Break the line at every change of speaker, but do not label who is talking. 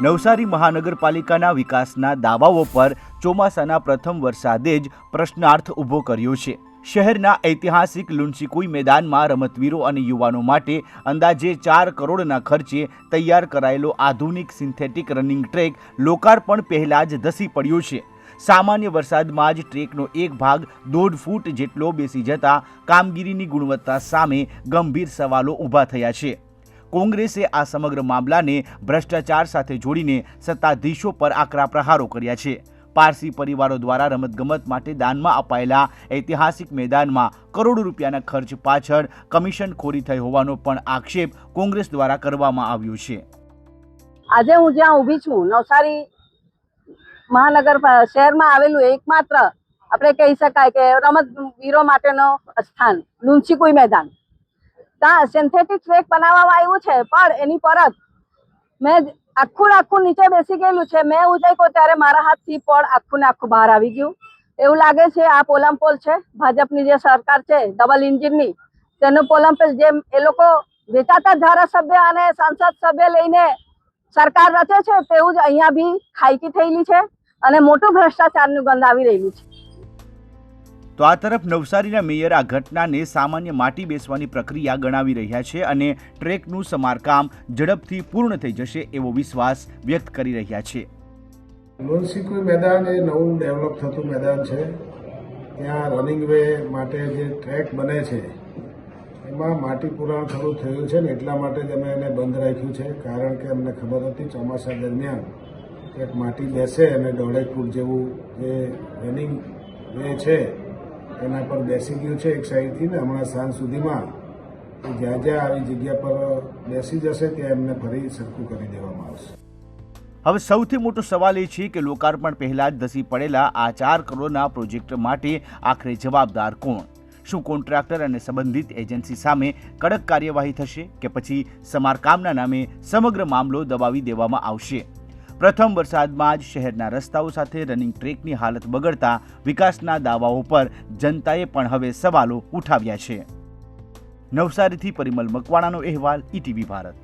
નવસારી મહાનગરપાલિકાના વિકાસના દાવાઓ પર ચોમાસાના પ્રથમ વરસાદે જ પ્રશ્નાર્થ ઊભો કર્યો છે। શહેરના ઐતિહાસિક લુન્સીકુઈ મેદાનમાં રમતવીરો અને યુવાનો માટે અંદાજે 4 કરોડના ખર્ચે તૈયાર કરાયેલો આધુનિક સિન્થેટિક રનિંગ ટ્રેક લોકાર્પણ પહેલા જ ધસી પડ્યો છે। સામાન્ય વરસાદમાં જ ટ્રેકનો એક ભાગ 1.5 ફૂટ જેટલો બેસી જતા કામગીરીની ગુણવત્તા સામે ગંભીર સવાલો ઊભા થયા છે। કોંગ્રેસે આ સમગ્ર મામલાને ભ્રષ્ટાચાર સાથે જોડીને સત્તાધીશો પર આકરા પ્રહારો કર્યા છે। પારસી પરિવારો દ્વારા રમતગમત માટે દાનમાં અપાયેલા ઐતિહાસિક મેદાનમાં કરોડો રૂપિયાના ખર્ચ પાછળ કમિશનખોરી થઈ હોવાનો પણ આક્ષેપ કોંગ્રેસ દ્વારા કરવામાં આવ્યો છે।
આજે હું જ્યાં ઊભી છું નવસારી મહાનગર શહેરમાં આવેલું એકમાત્ર આપણે કહી શકાય કે રમતવીરો માટેનો સ્થાન લુન્સીકુઈ મેદાન, ત્યાં સિન્થેટિક ટ્રેક બનાવવામાં આવ્યું છે, પણ એની પરત મેં આખું નીચે બેસી ગયેલું છે। મેં ઉજાક્યો ત્યારે મારા હાથથી પડ આખું ને આખું બહાર આવી ગયું। એવું લાગે છે આ પોલમપોલ છે, ભાજપની જે સરકાર છે ડબલ એન્જિનની, તેનું પોલમપોલ જેમ એ લોકો વેચાતા ધારાસભ્ય અને સંસદ સભ્ય લઈને સરકાર રચે છે તેવું જ અહીંયા બી ખાઈકી થયેલી છે અને મોટું ભ્રષ્ટાચારનું ગંધ આવી રહ્યું છે।
તો આ તરફ નવસારીના મેયર આ ઘટનાને સામાન્ય માટી બેસવાની પ્રક્રિયા ગણાવી રહ્યા છે અને ટ્રેકનું સમારકામ ઝડપથી પૂર્ણ થઈ જશે એવો વિશ્વાસ વ્યક્ત કરી રહ્યા છે।
લુન્સીકુઈ મેદાન એ નવું ડેવલપ થતું મેદાન છે। ત્યાં રનિંગ વે માટે જે ટ્રેક બને છે એમાં માટી પુરાણ ખરું થયું છે ને એટલા માટે જ અમે એને બંધ રાખ્યું છે, કારણ કે અમને ખબર હતી ચોમાસા દરમિયાન એક માટી બેસે અને 1.5 ફૂટ જેવું જે રનિંગ વે છે એના પર બેસી ગયું છે એક સાઈડથી ને હમણાં સાંજ સુધીમાં જ્યાં જ્યાં આવી જગ્યા પર બેસી જશે ત્યાં એમને ફરી સરખું કરી દેવામાં આવશે।
હવે સૌથી મોટો સવાલ એ છે કે લોકાર્પણ પહેલા જ ધસી પડેલા આ 4 કરોડના પ્રોજેક્ટ માટે આખરે જવાબદાર કોણ? શું કોન્ટ્રાક્ટર અને સંબંધિત એજન્સી સામે કડક કાર્યવાહી થશે કે પછી સમારકામના નામે સમગ્ર મામલો દબાવી દેવામાં આવશે? પ્રથમ વરસાદમાં જ શહેરના રસ્તાઓ સાથે રનિંગ ટ્રેકની હાલત બગડતા વિકાસના દાવાઓ પર જનતાએ પણ હવે સવાલો ઉઠાવ્યા છે। નવસારીથી પરિમલ મકવાણાનો અહેવાલ, ETV ભારત।